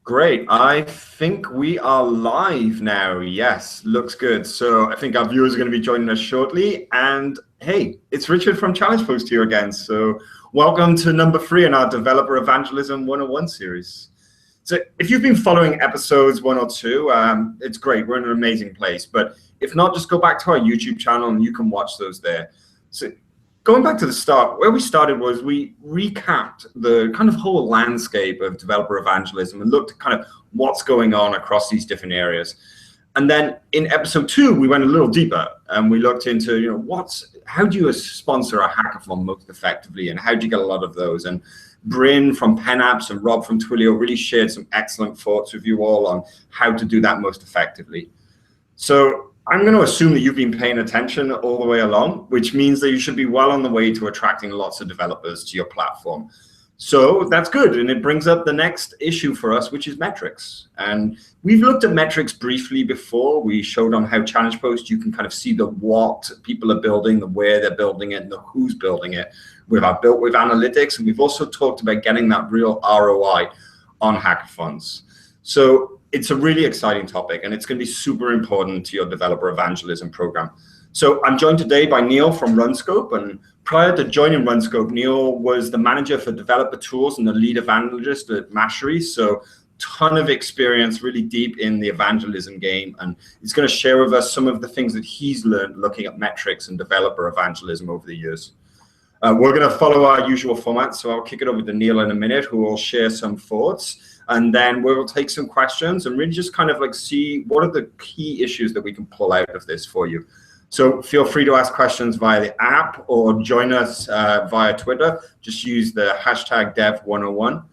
Great. I think we are live now. Yes, looks good. So I think our viewers are going to be joining us shortly. And hey, it's Richard from Challenge Post here again. So welcome to number 3 in our Developer Evangelism 101 series. So if you've been following episodes 1 or 2, it's great. We're in an amazing place. But if not, just go back to our YouTube channel and you can watch those there. So going back to the start, where we started was we recapped the kind of whole landscape of developer evangelism and looked at kind of what's going on across these different areas. And then in episode 2, we went a little deeper and we looked into, how do you sponsor a hackathon most effectively and how do you get a lot of those? And Bryn from Pen Apps and Rob from Twilio really shared some excellent thoughts with you all on how to do that most effectively. So I'm going to assume that you've been paying attention all the way along, which means that you should be well on the way to attracting lots of developers to your platform. So that's good. And it brings up the next issue for us, which is metrics. And we've looked at metrics briefly before. We showed on how Challenge Post, you can kind of see the what people are building, the where they're building it, and the who's building it with our Built With analytics. And we've also talked about getting that real ROI on hackathons. So it's a really exciting topic, and it's going to be super important to your developer evangelism program. So I'm joined today by Neil from Runscope, and prior to joining Runscope, Neil was the manager for developer tools and the lead evangelist at Mashery. So ton of experience, really deep in the evangelism game, and he's going to share with us some of the things that he's learned looking at metrics and developer evangelism over the years. We're going to follow our usual format, so I'll kick it over to Neil in a minute, who will share some thoughts. And then we'll take some questions and really just kind of like see what are the key issues that we can pull out of this for you. So feel free to ask questions via the app or join us via Twitter. Just use the hashtag Dev101.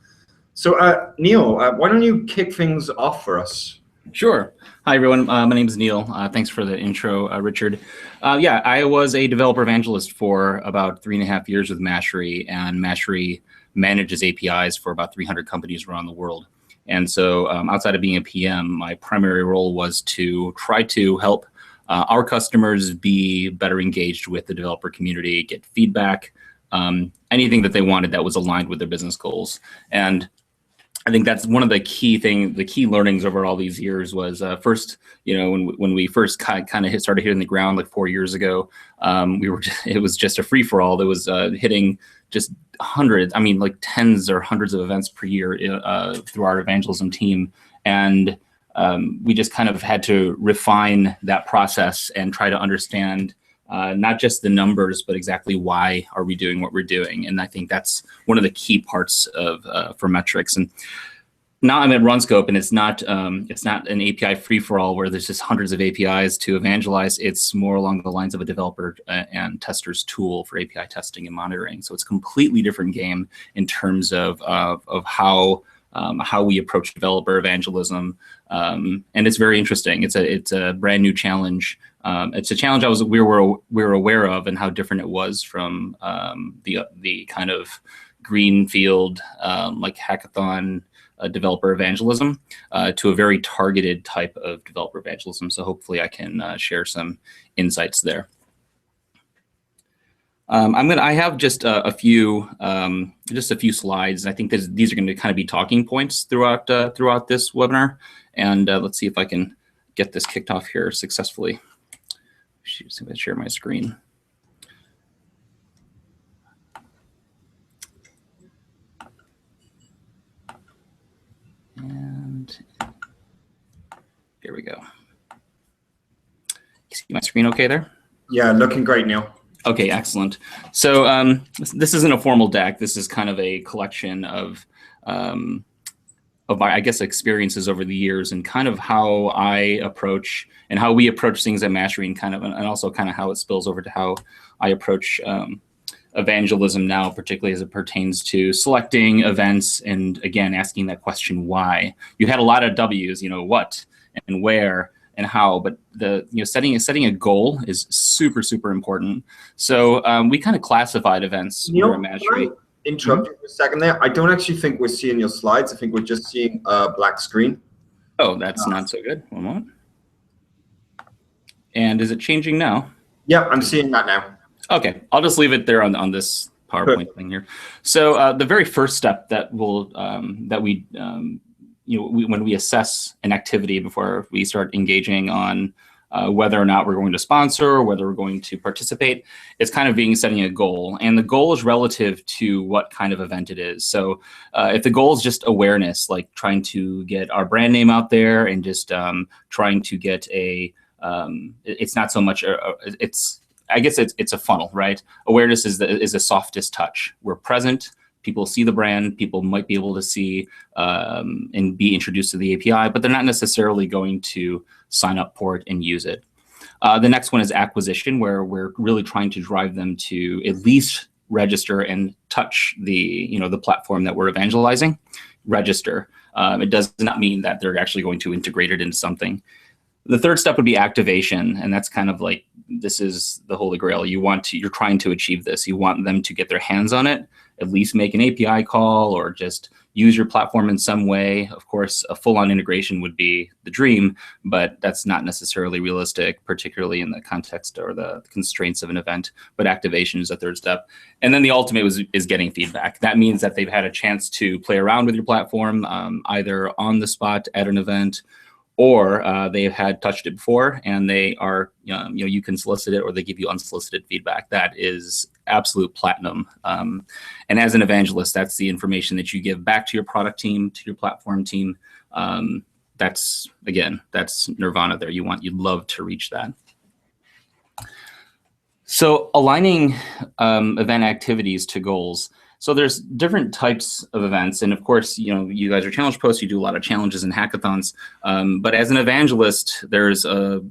So Neil, why don't you kick things off for us? Sure. Hi, everyone. My name is Neil. Thanks for the intro, Richard. Yeah, I was a developer evangelist for about 3.5 years with Mashery, and Mashery manages APIs for about 300 companies around the world. And so outside of being a PM, my primary role was to try to help our customers be better engaged with the developer community, get feedback, anything that they wanted that was aligned with their business goals. And I think that's one of the key learnings over all these years was first, when we first kind of started hitting the ground like 4 years ago, it was just a free for all. That was hitting just hundreds, like tens or hundreds of events per year through our evangelism team. And we just kind of had to refine that process and try to understand not just the numbers, but exactly why are we doing what we're doing. And I think that's one of the key parts of for metrics. And now I'm at Runscope, and it's not an API free-for-all where there's just hundreds of APIs to evangelize. It's more along the lines of a developer and testers tool for API testing and monitoring. So it's a completely different game in terms of how we approach developer evangelism, and it's very interesting. It's a brand new challenge. It's a challenge we were aware of, and how different it was from the kind of greenfield like hackathon developer evangelism to a very targeted type of developer evangelism. So hopefully I can share some insights there. I have just a few slides. I think these are going to kind of be talking points throughout this webinar. And let's see if I can get this kicked off here successfully. See if I share my screen. And here we go. You see my screen okay there? Yeah, looking great, Neil. Okay, excellent. So this isn't a formal deck. This is kind of a collection of my, I guess, experiences over the years, and kind of how I approach and how we approach things at Mashery, and also kind of how it spills over to how I approach evangelism now, particularly as it pertains to selecting events and, again, asking that question, why. You had a lot of W's, what and where and how, but setting a goal is super, super important. So we kind of classified events here at Mashery. Interrupt you for a second there. I don't actually think we're seeing your slides. I think we're just seeing a black screen. Oh, that's not so good. One moment. And is it changing now? Yeah, I'm seeing that now. Okay, I'll just leave it there on this PowerPoint thing here. So the very first step that we when we assess an activity before we start engaging on whether or not we're going to sponsor or whether we're going to participate, it's kind of setting a goal. And the goal is relative to what kind of event it is. So if the goal is just awareness, like trying to get our brand name out there and just trying to get it's not so much, I guess it's a funnel, right? Awareness is the softest touch. We're present. People see the brand, people might be able to see and be introduced to the API, but they're not necessarily going to sign up for it and use it. The next one is acquisition, where we're really trying to drive them to at least register and touch the platform that we're evangelizing. Register. It does not mean that they're actually going to integrate it into something. The third step would be activation, and that's kind of like, this is the holy grail. You're trying to achieve this. You want them to get their hands on it, at least make an API call or just use your platform in some way. Of course, a full-on integration would be the dream, but that's not necessarily realistic, particularly in the context or the constraints of an event. But activation is the third step. And then the ultimate is getting feedback. That means that they've had a chance to play around with your platform, either on the spot at an event, or they've had touched it before and they are, you can solicit it or they give you unsolicited feedback. That is absolute platinum. And as an evangelist, that's the information that you give back to your product team, to your platform team. That's nirvana there. You'd love to reach that. So aligning event activities to goals. So there's different types of events, and of course, you guys are challenge posts. You do a lot of challenges and hackathons. But as an evangelist, there's a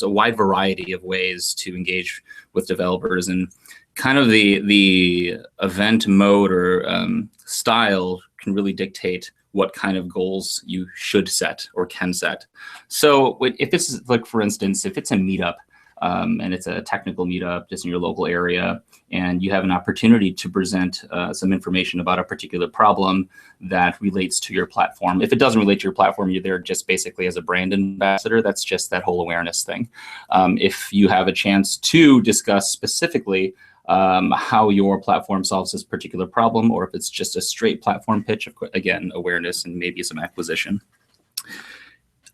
wide variety of ways to engage with developers, and kind of the event mode or style can really dictate what kind of goals you should set or can set. So if this is, like, for instance, if it's a meetup, and it's a technical meetup just in your local area, and you have an opportunity to present some information about a particular problem that relates to your platform. If it doesn't relate to your platform, you're there just basically as a brand ambassador. That's just that whole awareness thing. If you have a chance to discuss specifically how your platform solves this particular problem, or if it's just a straight platform pitch, of course, again, awareness and maybe some acquisition.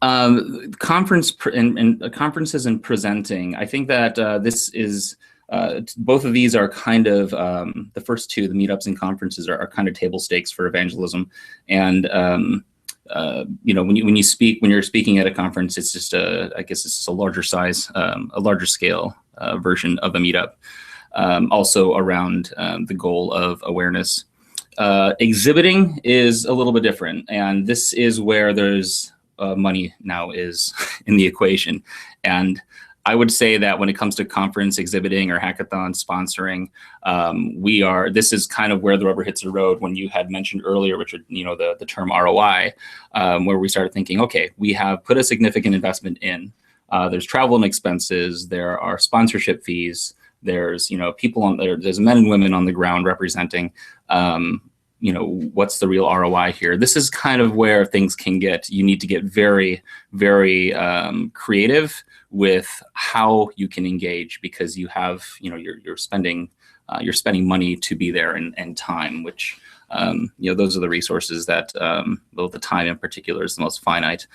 Conferences and presenting. I think that this is both of these are kind of the first two, the meetups and conferences, are kind of table stakes for evangelism. And when you're speaking at a conference, it's just I guess it's just a larger size, a larger scale version of a meetup. Also around the goal of awareness. Exhibiting is a little bit different, and this is where there's money now is in the equation. And I would say that when it comes to conference exhibiting or hackathon sponsoring, this is kind of where the rubber hits the road. When you had mentioned earlier, Richard, the term ROI, where we started thinking, okay, we have put a significant investment in. There's travel and expenses. There are sponsorship fees. There's people on there. There's men and women on the ground representing. What's the real ROI here? This is kind of where things can get. You need to get very, very creative with how you can engage, because you have, you're spending money to be there and time, which those are the resources that, well, the time in particular is the most finite.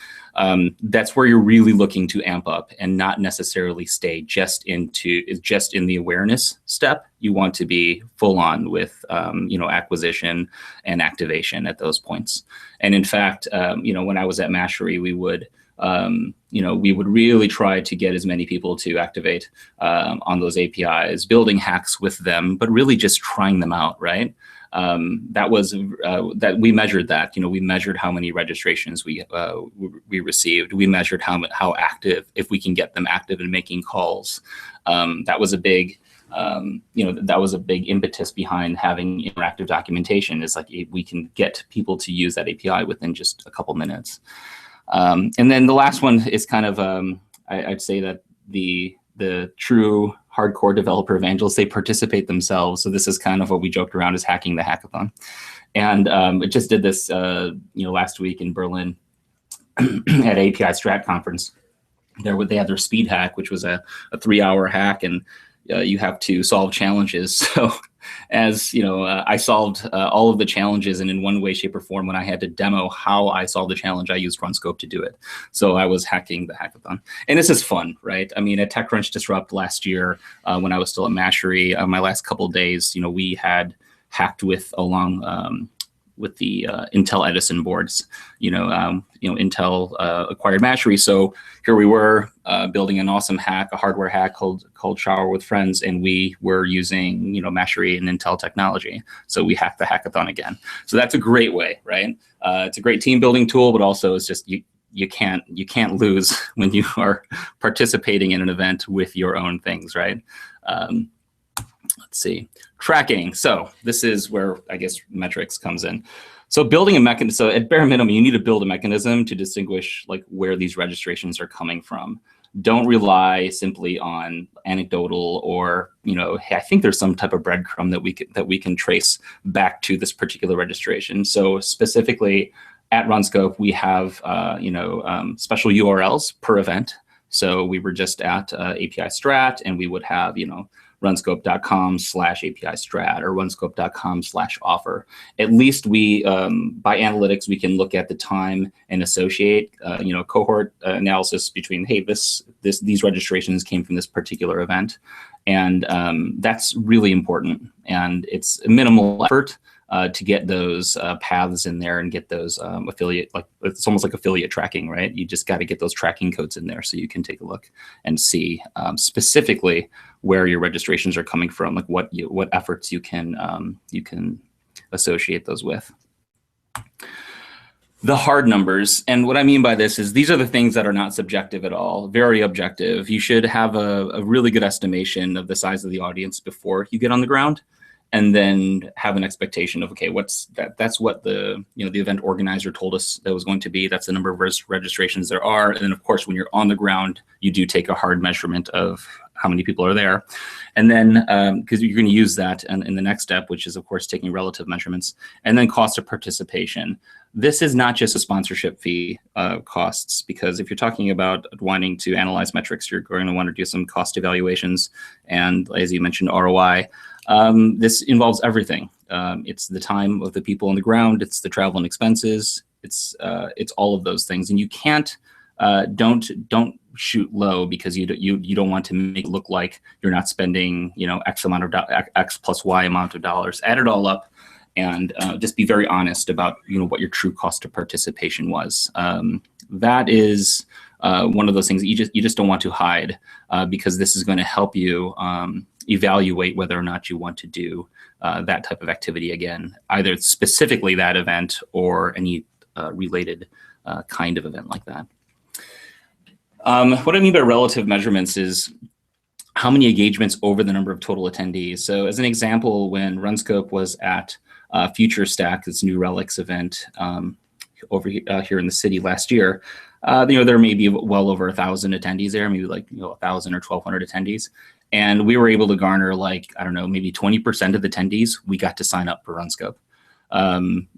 That's where you're really looking to amp up and not necessarily stay just in the awareness step. You want to be full on with, acquisition and activation at those points. And in fact, when I was at Mastery, we would really try to get as many people to activate on those APIs, building hacks with them, but really just trying them out, right? That we measured that. We measured how many registrations we received. We measured how active, if we can get them active and making calls. That was a big impetus behind having interactive documentation. Is like, we can get people to use that API within just a couple minutes. And then the last one is kind of, I'd say that the true hardcore developer evangelists, they participate themselves. So this is kind of what we joked around as hacking the hackathon. And it just did this, last week in Berlin at API Strat conference. They had their speed hack, which was a 3-hour hack, and you have to solve challenges. So as you know, I solved all of the challenges, and in one way, shape, or form, when I had to demo how I solved the challenge, I used Runscope to do it. So I was hacking the hackathon, and this is fun, right? I mean, at TechCrunch Disrupt last year, when I was still at Mashery, my last couple of days, you know, we had hacked with the Intel Edison boards. Intel acquired Mashery, so here we were building an awesome hack, a hardware hack called Shower with Friends, and we were using Mashery and Intel technology. So we hacked the hackathon again. So that's a great way, right? It's a great team building tool, but also it's just you can't lose when you are participating in an event with your own things, right? Let's see, tracking. So this is where I guess metrics comes in. So building a mechanism, so at bare minimum, you need to build a mechanism to distinguish like where these registrations are coming from. Don't rely simply on anecdotal or, hey, I think there's some type of breadcrumb that we can trace back to this particular registration. So specifically at Runscope, we have, special URLs per event. So we were just at API Strat, and we would have, runscope.com/API Strat or runscope.com/offer. At least we, by analytics, we can look at the time and associate, cohort analysis between, hey, these registrations came from this particular event. And that's really important. And it's minimal effort to get those paths in there and get those affiliate, like it's almost like affiliate tracking, right? You just got to get those tracking codes in there so you can take a look and see specifically where your registrations are coming from, like what efforts you can associate those with. The hard numbers, and what I mean by this is these are the things that are not subjective at all, very objective. You should have a really good estimation of the size of the audience before you get on the ground, and then have an expectation of, okay, that's what the event organizer told us that was going to be. That's the number of registrations there are. And then of course, when you're on the ground, you do take a hard measurement of how many people are there. And then, because you're gonna use that in the next step, which is of course taking relative measurements, and then cost of participation. This is not just a sponsorship fee costs, because if you're talking about wanting to analyze metrics, you're going to want to do some cost evaluations. And as you mentioned, ROI. This involves everything. It's the time of the people on the ground. It's the travel and expenses. It's all of those things. And you can't don't shoot low because you don't want to make it look like you're not spending X amount of X plus Y amount of dollars. Add it all up, and just be very honest about what your true cost of participation was. That is one of those things that you just don't want to hide, because this is going to help you evaluate whether or not you want to do that type of activity again, either specifically that event or any related kind of event like that. What I mean by relative measurements is how many engagements over the number of total attendees. So as an example, when Runscope was at Future Stack, this New Relics event over here in the city last year, there may be well over 1,000 attendees there, maybe like 1,000 or 1,200 attendees. And we were able to garner like, I don't know, maybe 20% of the attendees we got to sign up for Runscope,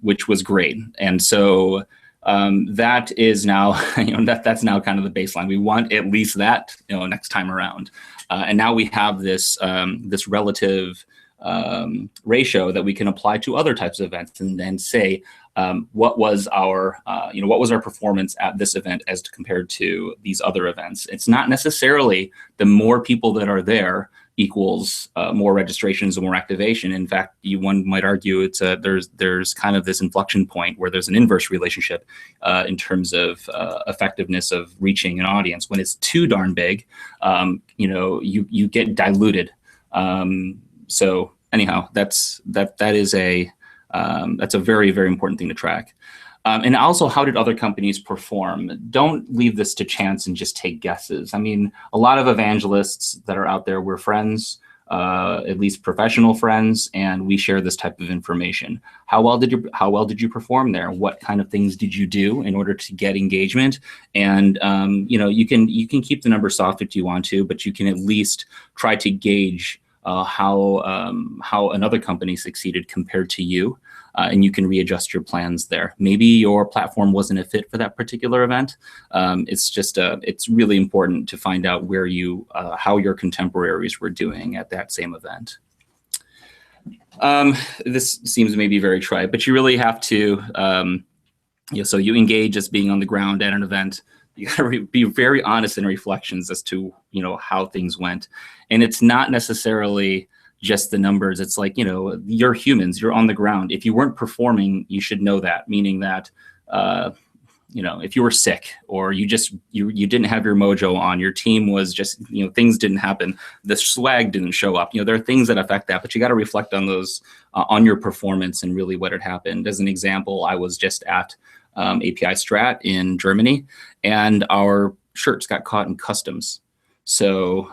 which was great. And so that is now, that's now kind of the baseline. We want at least that, next time around. And now we have this this relative ratio that we can apply to other types of events, and then say what was our performance at this event as compared to these other events. It's not necessarily the more people that are there equals more registrations or more activation. In fact, one might argue it's there's kind of this inflection point where there's an inverse relationship in terms of effectiveness of reaching an audience. When it's too darn big, you get diluted. So anyhow, that's a very, very important thing to track. And also, how did other companies perform? Don't leave this to chance and just take guesses. I mean, a lot of evangelists that are out there, we're friends, at least professional friends, and we share this type of information. How well did you perform there? What kind of things did you do in order to get engagement? And you can keep the number soft if you want to, but you can at least try to gauge how another company succeeded compared to you. And you can readjust your plans there. Maybe your platform wasn't a fit for that particular event. It's really important to find out where how your contemporaries were doing at that same event. This seems maybe very trite, but you really have to, so you engage as being on the ground at an event. You got to be very honest in reflections as to, how things went. And it's not necessarily just the numbers. It's like, you're humans, you're on the ground. If you weren't performing, you should know that, meaning that, if you were sick or you didn't have your mojo on, your team was just, things didn't happen, the swag didn't show up. There are things that affect that, but you got to reflect on those, on your performance and really what had happened. As an example, I was just at API Strat in Germany, and our shirts got caught in customs. So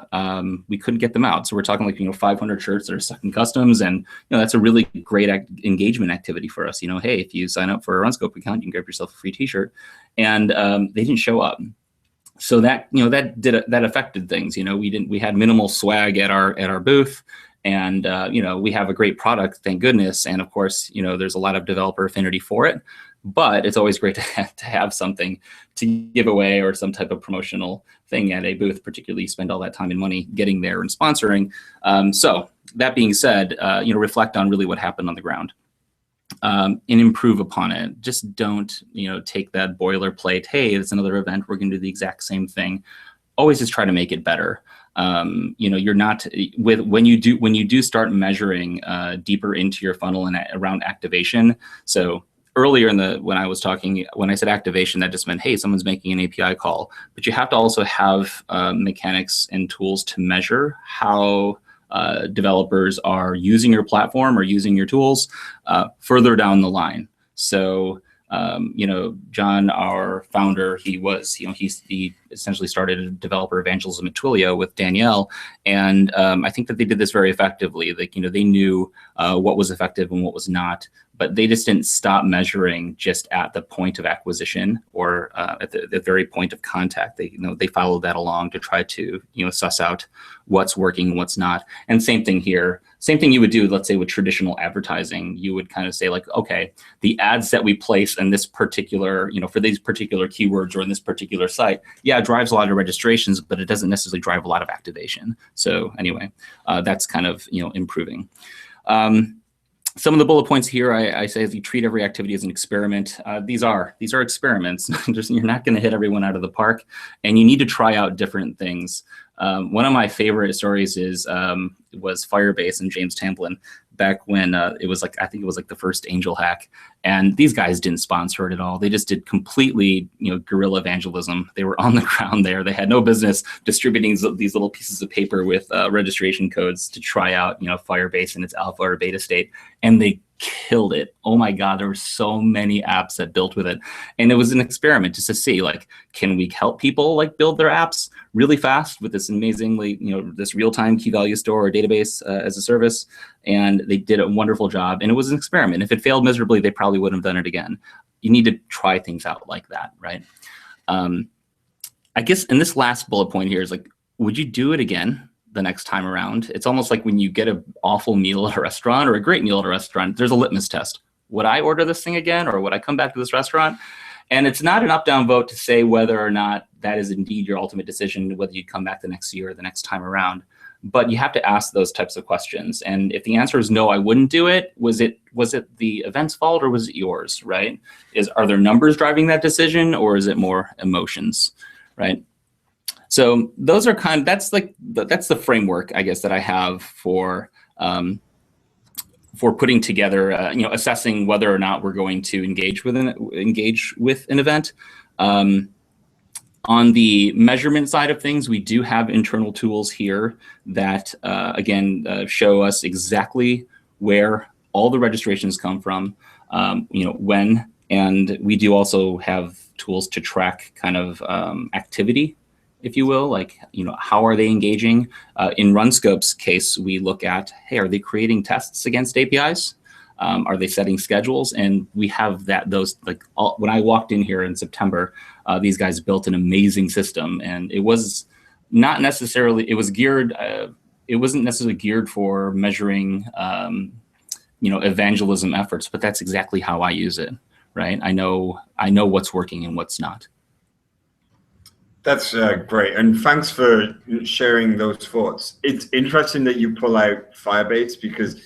we couldn't get them out. So we're talking like, 500 shirts that are stuck in customs. And, that's a really great engagement activity for us. Hey, if you sign up for a Runscope account, you can grab yourself a free t-shirt. And they didn't show up. So that, that affected things. We had minimal swag at our booth. And, we have a great product, thank goodness. And of course, there's a lot of developer affinity for it. But it's always great to have something to give away or some type of promotional thing at a booth, particularly you spend all that time and money getting there and sponsoring. So that being said, reflect on really what happened on the ground and improve upon it. Just don't, take that boilerplate, hey, it's another event, we're going to do the exact same thing. Always just try to make it better. You're not when you do start measuring deeper into your funnel and around activation. So earlier when I said activation, that just meant, hey, someone's making an API call, but you have to also have mechanics and tools to measure how developers are using your platform or using your tools further down the line. So, John, our founder, he essentially started developer evangelism at Twilio with Danielle. And I think that they did this very effectively. Like, they knew what was effective and what was not, but they just didn't stop measuring just at the point of acquisition or at the very point of contact. They followed that along to try to, suss out what's working and what's not. And same thing here. Same thing you would do, let's say, with traditional advertising. You would kind of say like, okay, the ads that we place in this particular, for these particular keywords or in this particular site, yeah, it drives a lot of registrations, but it doesn't necessarily drive a lot of activation. So anyway, that's kind of, improving. Some of the bullet points here, I say, is you treat every activity as an experiment. These are experiments. You're not going to hit everyone out of the park, and you need to try out different things. One of my favorite stories was Firebase and James Tamplin back when I think it was like the first Angel hack, and these guys didn't sponsor it at all. They just did completely, guerrilla evangelism. They were on the ground there. They had no business distributing these little pieces of paper with registration codes to try out, Firebase in its alpha or beta state, and they killed it. Oh my God, there were so many apps that built with it. And it was an experiment just to see, like, can we help people like build their apps really fast with this amazingly, this real-time key value store or database as a service. And they did a wonderful job. And it was an experiment. If it failed miserably, they probably wouldn't have done it again. You need to try things out like that, right? I guess in this last bullet point here is like, would you do it again the next time around? It's almost like when you get an awful meal at a restaurant or a great meal at a restaurant, there's a litmus test. Would I order this thing again, or would I come back to this restaurant? And it's not an up-down vote to say whether or not that is indeed your ultimate decision, whether you come back the next year or the next time around. But you have to ask those types of questions. And if the answer is no, I wouldn't do it, was it the event's fault or was it yours, right? Are there numbers driving that decision, or is it more emotions, right? So those are that's the framework, I guess, that I have for putting together, assessing whether or not we're going to engage with an event. On the measurement side of things, we do have internal tools here that, again, show us exactly where all the registrations come from, when, and we do also have tools to track kind of activity, if you will, like, how are they engaging? In Runscope's case, we look at, hey, are they creating tests against APIs? Are they setting schedules? And we have when I walked in here in September, these guys built an amazing system, and it was not necessarily, it was geared, it wasn't necessarily geared for measuring, evangelism efforts, but that's exactly how I use it, right? I know what's working and what's not. That's great, and thanks for sharing those thoughts. It's interesting that you pull out Firebase, because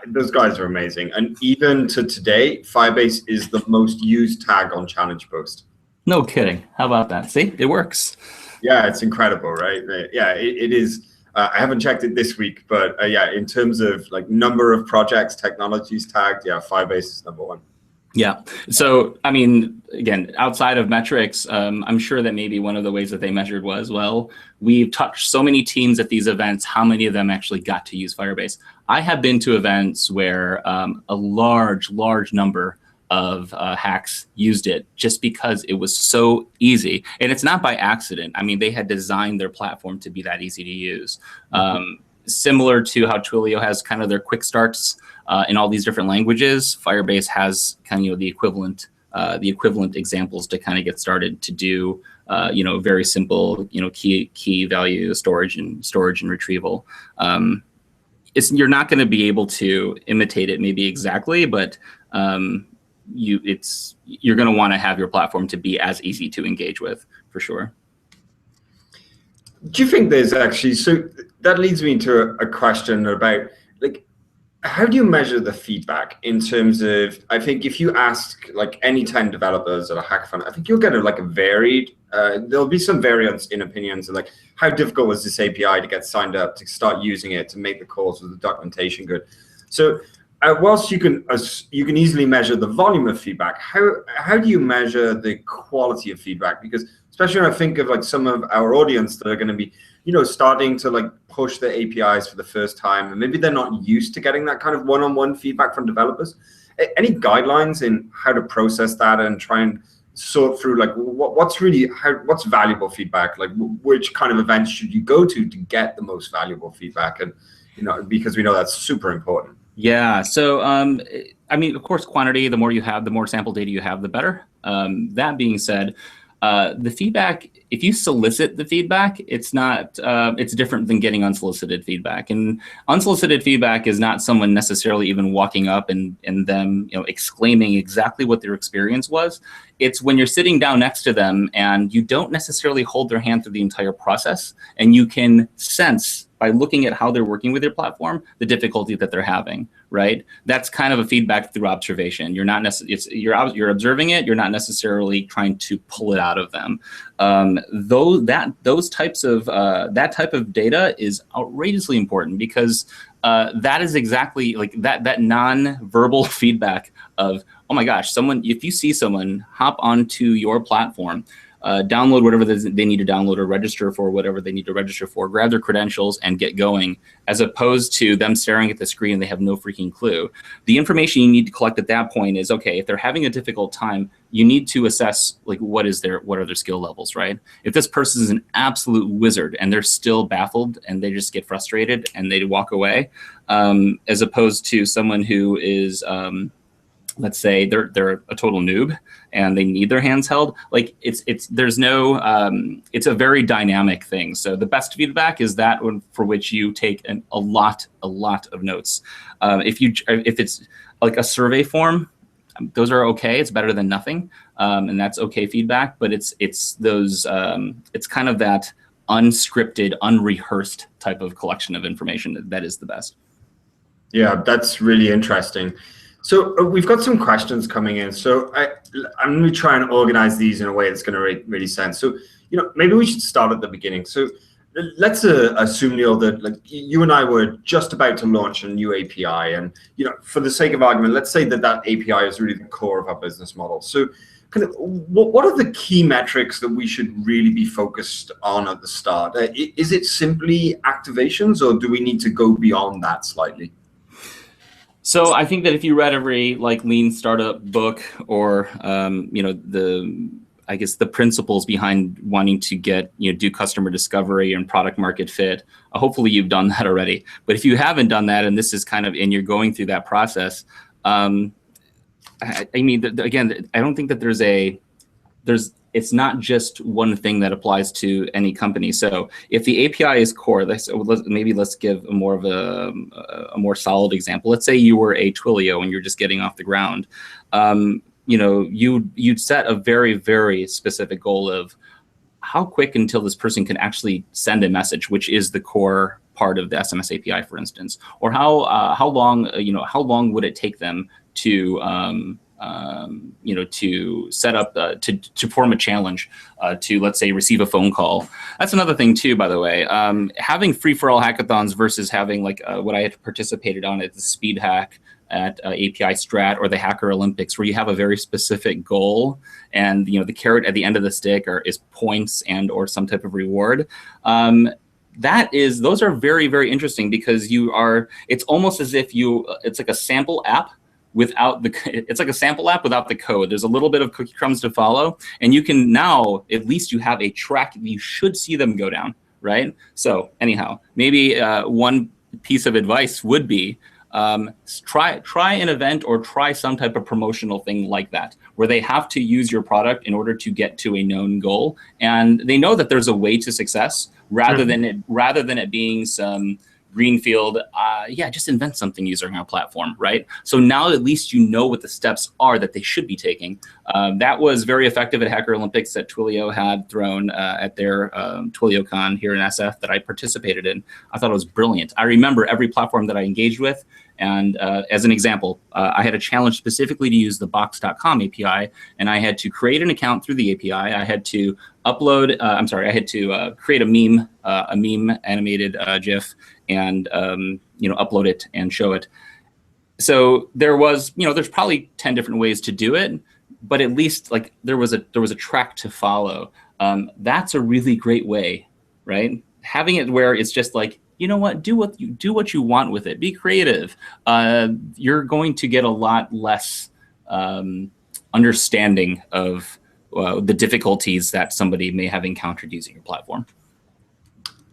those guys are amazing. And even to today, Firebase is the most used tag on Challenge Post. No kidding. How about that? See, it works. Yeah, it's incredible, right? Yeah, it is. I haven't checked it this week, but yeah, in terms of like number of projects, technologies tagged, yeah, Firebase is number one. Yeah. So, I mean, again, outside of metrics, I'm sure that maybe one of the ways that they measured was, well, we've touched so many teams at these events, how many of them actually got to use Firebase? I have been to events where a large number of hacks used it just because it was so easy. And it's not by accident. I mean, they had designed their platform to be that easy to use. Similar to how Twilio has kind of their quick starts in all these different languages, Firebase has kind of the equivalent examples to kind of get started to do very simple key value storage and retrieval. You're not going to be able to imitate it maybe exactly, but you're going to want to have your platform to be as easy to engage with, for sure. Do you think there's actually, so that leads me to a question about, like, how do you measure the feedback in terms of, I think if you ask like any 10 developers at a hackathon, I think you'll get a varied, there'll be some variance in opinions of like, how difficult was this API to get signed up, to start using it, to make the calls with the documentation good. So whilst you can easily measure the volume of feedback, how do you measure the quality of feedback? Because especially when I think of like some of our audience that are going to be, starting to like push the APIs for the first time, and maybe they're not used to getting that kind of one-on-one feedback from developers. Any guidelines in how to process that and try and sort through like what's valuable feedback? Like which kind of events should you go to get the most valuable feedback? And because we know that's super important. Yeah. So, I mean, of course, quantity, the more you have, the more sample data you have, the better. That being said, the feedback, if you solicit the feedback, it's different than getting unsolicited feedback. And unsolicited feedback is not someone necessarily even walking up and them, exclaiming exactly what their experience was. It's when you're sitting down next to them and you don't necessarily hold their hand through the entire process, and you can sense by looking at how they're working with your platform, the difficulty that they're having, right? That's kind of a feedback through observation. You're not you're observing it. You're not necessarily trying to pull it out of them. That type of data is outrageously important, because that is exactly like that non-verbal feedback of, oh my gosh, if you see someone hop onto your platform, download whatever they need to download or register for whatever they need to register for, grab their credentials and get going, as opposed to them staring at the screen and they have no freaking clue. The information you need to collect at that point is, okay, if they're having a difficult time, you need to assess like what are their skill levels, right? If this person is an absolute wizard and they're still baffled and they just get frustrated and they walk away, as opposed to someone who is let's say they're a total noob and they need their hands held. Like it's a very dynamic thing. So the best feedback is that one for which you take a lot of notes. If it's like a survey form, those are okay. It's better than nothing, and that's okay feedback. But it's kind of that unscripted, unrehearsed type of collection of information that is the best. Yeah, that's really interesting. So we've got some questions coming in. So I'm going to try and organize these in a way that's going to make really sense. So, maybe we should start at the beginning. So let's assume, Neil, that like you and I were just about to launch a new API. And, for the sake of argument, let's say that API is really the core of our business model. So kind of what are the key metrics that we should really be focused on at the start? Is it simply activations, or do we need to go beyond that slightly? So I think that if you read every like lean startup book, or the principles behind wanting to do customer discovery and product market fit, hopefully you've done that already. But if you haven't done that, and this is kind of, and you're going through that process, I mean, again, I don't think that it's not just one thing that applies to any company. So if the API is core, let's give a more solid example. Let's say you were a Twilio and you're just getting off the ground. You'd set a very, very specific goal of how quick until this person can actually send a message, which is the core part of the SMS API, for instance, or how long would it take them to to set up to form a challenge to, let's say, receive a phone call. That's another thing too, by the way. Having free-for-all hackathons versus having like what I had participated on at the Speed Hack at API Strat or the Hacker Olympics, where you have a very specific goal, and the carrot at the end of the stick is points and or some type of reward. Those are very, very interesting, because it's almost as if it's like a sample app without the code. There's a little bit of cookie crumbs to follow, and you can now, at least you have a track. You should see them go down, right? So anyhow, maybe one piece of advice would be try an event or try some type of promotional thing like that, where they have to use your product in order to get to a known goal, and they know that there's a way to success rather than it being some greenfield, just invent something using our platform, right? So now at least you know what the steps are that they should be taking. That was very effective at Hacker Olympics that Twilio had thrown at their TwilioCon here in SF that I participated in. I thought it was brilliant. I remember every platform that I engaged with, and as an example, I had a challenge specifically to use the box.com API, and I had to create an account through the API. I had to upload, I had to create a meme animated GIF, and upload it and show it. So there's probably 10 different ways to do it, but at least like there was a track to follow. That's a really great way, right? Having it where it's just like, you know what, do what you want with it. Be creative. You're going to get a lot less understanding of the difficulties that somebody may have encountered using your platform.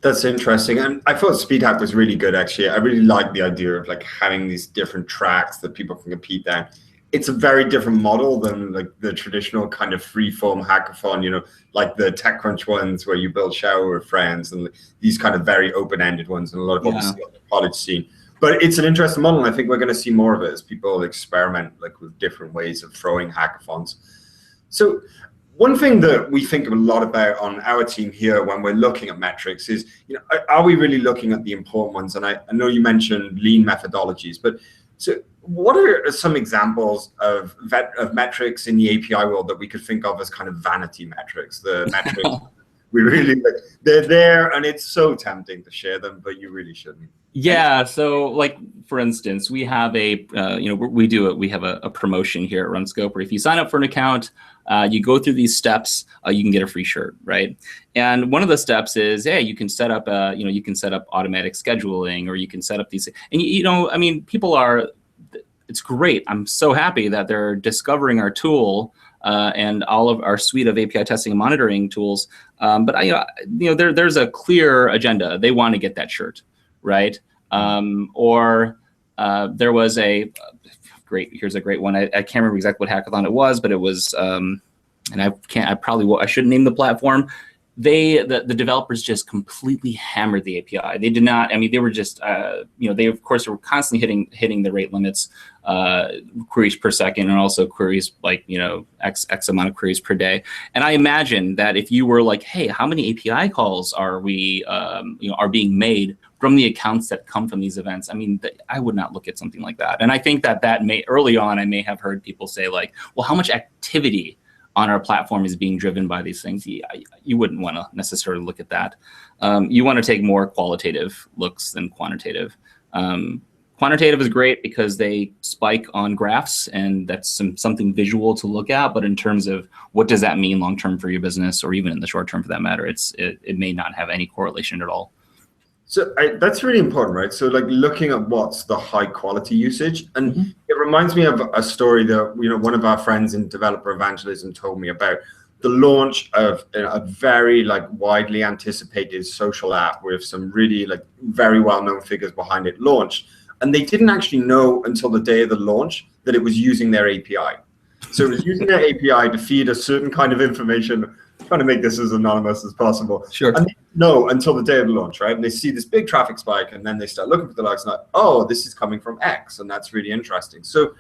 That's interesting, and I thought Speed Hack was really good, actually. I really like the idea of like having these different tracks that people can compete down. It's a very different model than like the traditional kind of free-form hackathon, like the TechCrunch ones where you build shower with friends, and these kind of very open-ended ones, and a lot of obviously on the college scene. But it's an interesting model, and I think we're going to see more of it as people experiment like with different ways of throwing hackathons. So one thing that we think a lot about on our team here when we're looking at metrics is, are we really looking at the important ones? And I know you mentioned lean methodologies, but so what are some examples of metrics in the API world that we could think of as kind of vanity metrics? The metrics we really like, they're there, and it's so tempting to share them, but you really shouldn't. Yeah. So, like for instance, we have we have a promotion here at Runscope where if you sign up for an account, you go through these steps, you can get a free shirt, right? And one of the steps is, hey, you can set up you can set up automatic scheduling, or you can set up these, and people are. It's great. I'm so happy that they're discovering our tool and all of our suite of API testing and monitoring tools. But there's a clear agenda. They want to get that shirt, right? There was here's a great one. I can't remember exactly what hackathon it was, but it was, and I shouldn't name the platform. The developers just completely hammered the API. They did not. They were just, they of course were constantly hitting the rate limits, queries per second, and also queries like x amount of queries per day. And I imagine that if you were like, hey, how many API calls are we, are being made from the accounts that come from these events? I would not look at something like that. And I think that early on, I may have heard people say like, well, how much activity on our platform is being driven by these things? You wouldn't want to necessarily look at that. You want to take more qualitative looks than quantitative. Quantitative is great because they spike on graphs, and that's something visual to look at. But in terms of what does that mean long term for your business, or even in the short term for that matter, it may not have any correlation at all. So that's really important, right? So like looking at what's the high quality usage. And it reminds me of a story that, one of our friends in developer evangelism told me about the launch of a very like widely anticipated social app with some really like very well-known figures behind it launched. And they didn't actually know until the day of the launch that it was using their API. So it was using their API to feed a certain kind of information, trying to make this as anonymous as possible. Sure. And they didn't know until the day of the launch, right? And they see this big traffic spike, and then they start looking for the logs, and like, oh, this is coming from X, and that's really interesting. So,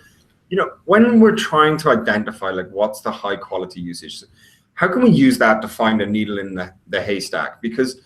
when we're trying to identify like what's the high quality usage, how can we use that to find a needle in the haystack? Because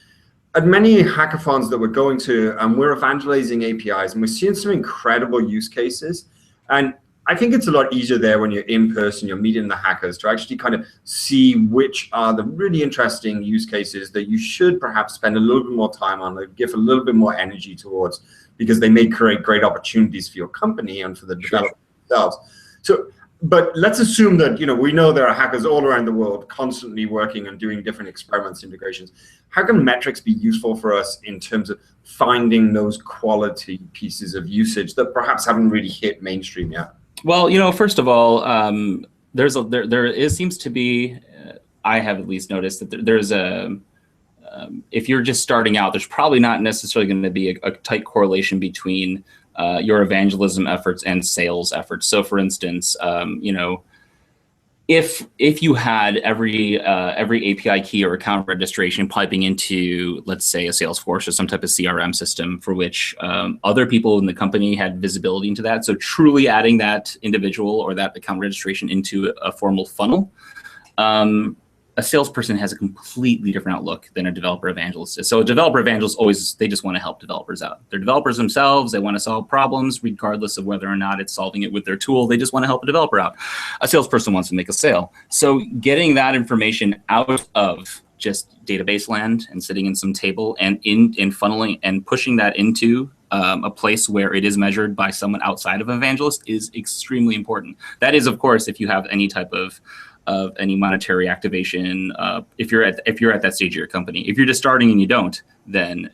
at many hackathons that we're going to, we're evangelizing APIs, and we're seeing some incredible use cases. And I think it's a lot easier there when you're in person, you're meeting the hackers, to actually kind of see which are the really interesting use cases that you should perhaps spend a little bit more time on, like give a little bit more energy towards, because they may create great opportunities for your company and for the developers themselves. So, but let's assume that, we know there are hackers all around the world constantly working and doing different experiments, integrations. How can metrics be useful for us in terms of finding those quality pieces of usage that perhaps haven't really hit mainstream yet? Well, first of all, there seems to be, I have at least noticed that there's if you're just starting out, there's probably not necessarily going to be a tight correlation between your evangelism efforts and sales efforts. So, for instance, if you had every API key or account registration piping into, let's say, a Salesforce or some type of CRM system for which other people in the company had visibility into that, so truly adding that individual or that account registration into a formal funnel, a salesperson has a completely different outlook than a developer evangelist is. So a developer evangelist they just want to help developers out. They're developers themselves. They want to solve problems regardless of whether or not it's solving it with their tool. They just want to help a developer out. A salesperson wants to make a sale. So getting that information out of just database land and sitting in some table and funneling and pushing that into a place where it is measured by someone outside of an evangelist is extremely important. That is, of course, if you have any type of any monetary activation, if you're at that stage of your company. If you're just starting and you don't, then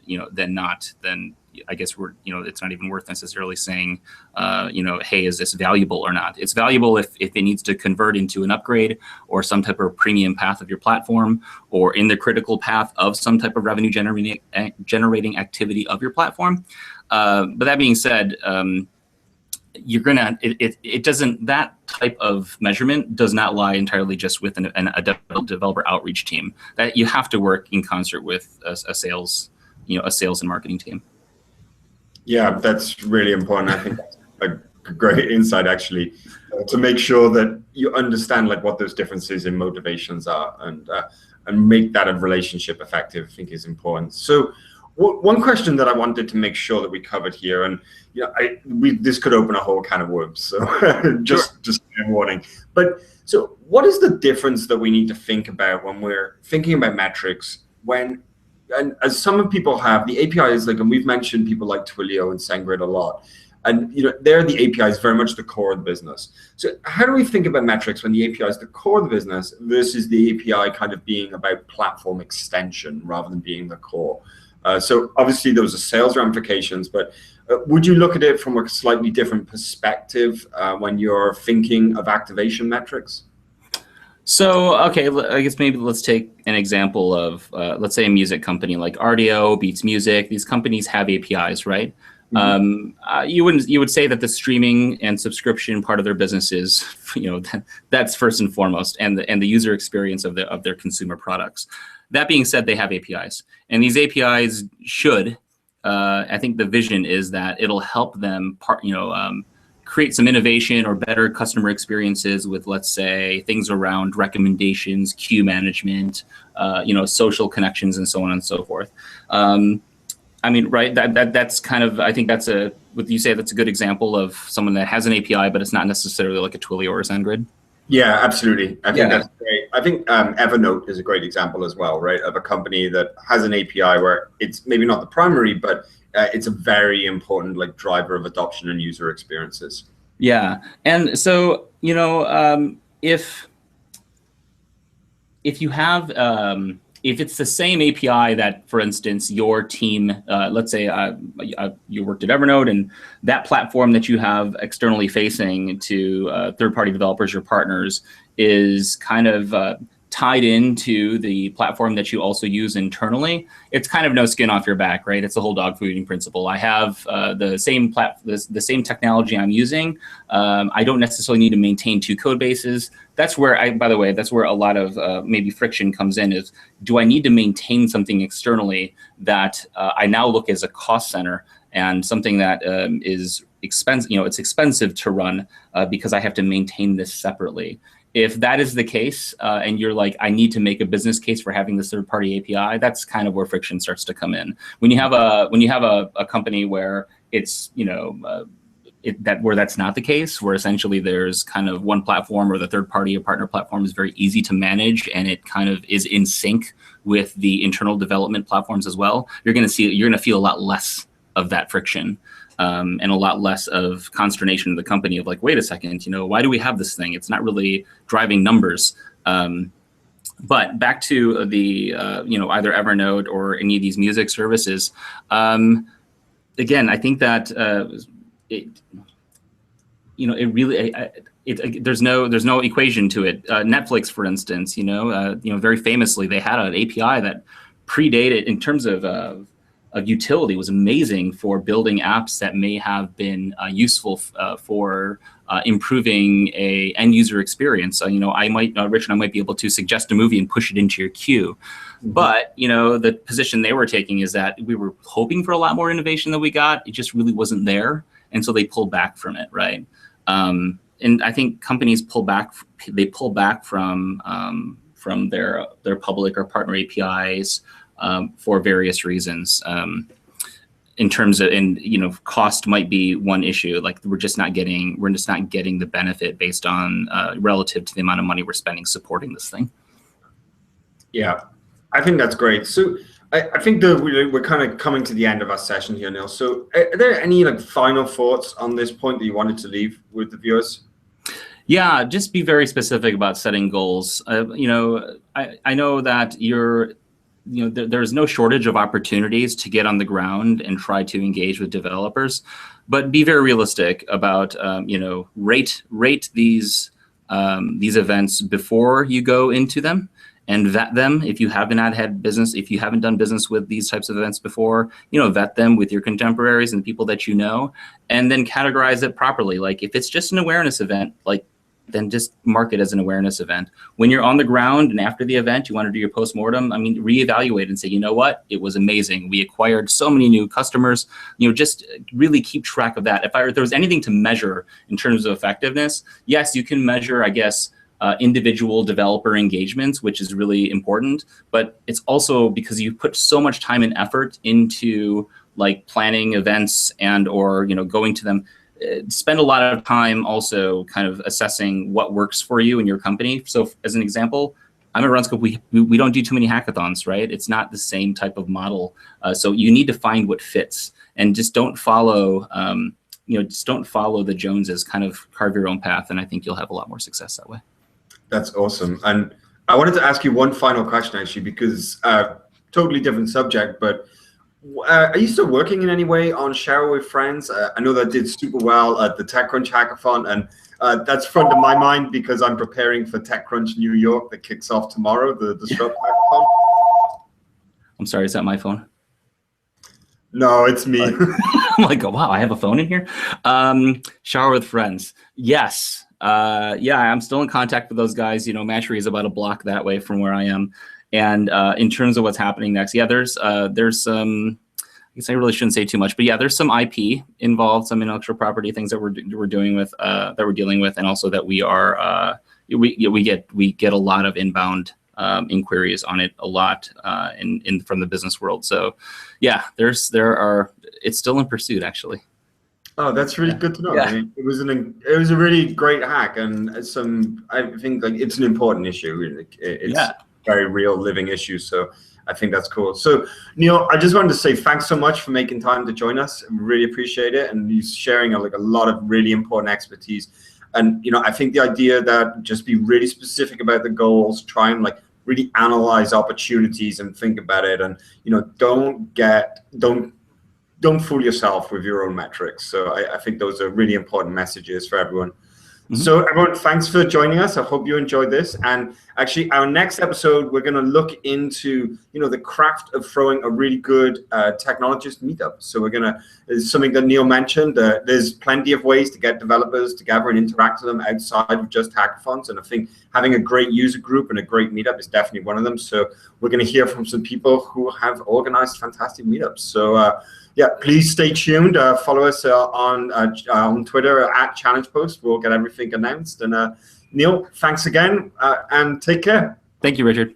I guess it's not even worth necessarily saying, hey, is this valuable or not? It's valuable if it needs to convert into an upgrade or some type of premium path of your platform, or in the critical path of some type of revenue generating activity of your platform. But that being said, that type of measurement does not lie entirely just with a developer outreach team. That you have to work in concert with a sales and marketing team. Yeah, that's really important. I think that's a great insight, actually, to make sure that you understand what those differences in motivations are, and make that a relationship effective, I think is important. So one question that I wanted to make sure that we covered here, and this could open a whole can of worms, so just a warning. But so what is the difference that we need to think about when we're thinking about metrics, and as some people have, the APIs, and we've mentioned people like Twilio and SendGrid a lot, and they're the APIs very much the core of the business. So how do we think about metrics when the API is the core of the business versus the API kind of being about platform extension rather than being the core? So obviously those are sales ramifications, but would you look at it from a slightly different perspective when you're thinking of activation metrics? So, okay, I guess maybe let's take an example of, let's say, a music company like Rdio, Beats Music. These companies have APIs, right? Mm-hmm. You would say that the streaming and subscription part of their business is, that's first and foremost, and the user experience of their consumer products. That being said, they have APIs, and these APIs should, I think the vision is that it'll help them create some innovation or better customer experiences with, let's say, things around recommendations, queue management, social connections, and so on and so forth. Right? That's kind of, I think would you say that's a good example of someone that has an API, but it's not necessarily like a Twilio or a SendGrid? Yeah, absolutely. I think that's great. I think Evernote is a great example as well, right? Of a company that has an API where it's maybe not the primary, but it's a very important driver of adoption and user experiences. Yeah, and so if you have if it's the same API that, for instance, your team, let's say you worked at Evernote, and that platform that you have externally facing to third-party developers, your partners, is kind of tied into the platform that you also use internally, it's kind of no skin off your back, right? It's the whole dog food eating principle. I have the same technology I'm using. I don't necessarily need to maintain two code bases. That's where by the way, that's where a lot of maybe friction comes in, is do I need to maintain something externally that I now look as a cost center and something that is expensive. It's expensive to run because I have to maintain this separately. If that is the case, and you're like, I need to make a business case for having this third-party API, that's kind of where friction starts to come in. When you have a company where it's where that's not the case, where essentially there's kind of one platform, or the third-party or partner platform is very easy to manage, and it kind of is in sync with the internal development platforms as well, you're going to feel a lot less of that friction. And a lot less of consternation in the company of like, wait a second, why do we have this thing? It's not really driving numbers. But back to the, either Evernote or any of these music services. Again, I think that there's no equation to it. Netflix, for instance, very famously, they had an API that predated in terms of utility, was amazing for building apps that may have been useful for improving a end user experience. Rich and I might be able to suggest a movie and push it into your queue. Mm-hmm. But the position they were taking is that we were hoping for a lot more innovation than we got. It just really wasn't there, and so they pulled back from it, right? And I think companies pull back from their public or partner APIs. For various reasons, in terms of, cost might be one issue. Like we're just not getting the benefit based on relative to the amount of money we're spending supporting this thing. Yeah, I think that's great. So I think that we're kind of coming to the end of our session here, Neil. So are there any final thoughts on this point that you wanted to leave with the viewers? Yeah, just be very specific about setting goals. I know that there's no shortage of opportunities to get on the ground and try to engage with developers, but be very realistic about, rate these events before you go into them, and vet them. If you haven't done business with these types of events before, vet them with your contemporaries and people that and then categorize it properly. Like if it's just an awareness event, then just mark it as an awareness event. When you're on the ground and after the event, you want to do your postmortem, reevaluate and say, you know what, it was amazing. We acquired so many new customers. Just really keep track of that. If there was anything to measure in terms of effectiveness, yes, you can measure, I guess, individual developer engagements, which is really important. But it's also because you put so much time and effort into planning events or going to them. Spend a lot of time also kind of assessing what works for you and your company. So as an example, I'm at Runscope. We don't do too many hackathons, right? It's not the same type of model. So you need to find what fits, and just don't follow, the Joneses. Kind of carve your own path, and I think you'll have a lot more success that way. That's awesome. And I wanted to ask you one final question, actually, because totally different subject, but are you still working in any way on Share with Friends? I know that did super well at the TechCrunch hackathon, and that's front of my mind because I'm preparing for TechCrunch New York that kicks off tomorrow, the Disrupt hackathon. I'm sorry, is that my phone? No, it's me. I'm like, oh, wow, I have a phone in here? Shower with Friends. Yes. Yeah, I'm still in contact with those guys. Matchery is about a block that way from where I am. And in terms of what's happening next, yeah, there's some, I guess I really shouldn't say too much, but yeah, there's some IP involved, some intellectual property things that we're dealing with, and also that we get a lot of inbound inquiries on it a lot from the business world. So yeah, it's still in pursuit, actually. Oh, that's really good to know. Yeah. It was a really great hack, and I think it's an important issue. It's very real living issue. So I think that's cool. So Neil, I just wanted to say thanks so much for making time to join us. I really appreciate it, and you sharing a lot of really important expertise. And I think the idea that just be really specific about the goals, try and really analyze opportunities and think about it, and don't fool yourself with your own metrics. So I think those are really important messages for everyone. Mm-hmm. So everyone, thanks for joining us. I hope you enjoyed this. And actually, our next episode, we're going to look into the craft of throwing a really good technologist meetup. So it's something that Neil mentioned. There's plenty of ways to get developers together and interact with them outside of just hackathons. And I think having a great user group and a great meetup is definitely one of them. So we're going to hear from some people who have organized fantastic meetups. So yeah, please stay tuned. Follow us on Twitter at Challenge Post. We'll get everything announced. And Neil, thanks again, and take care. Thank you, Richard.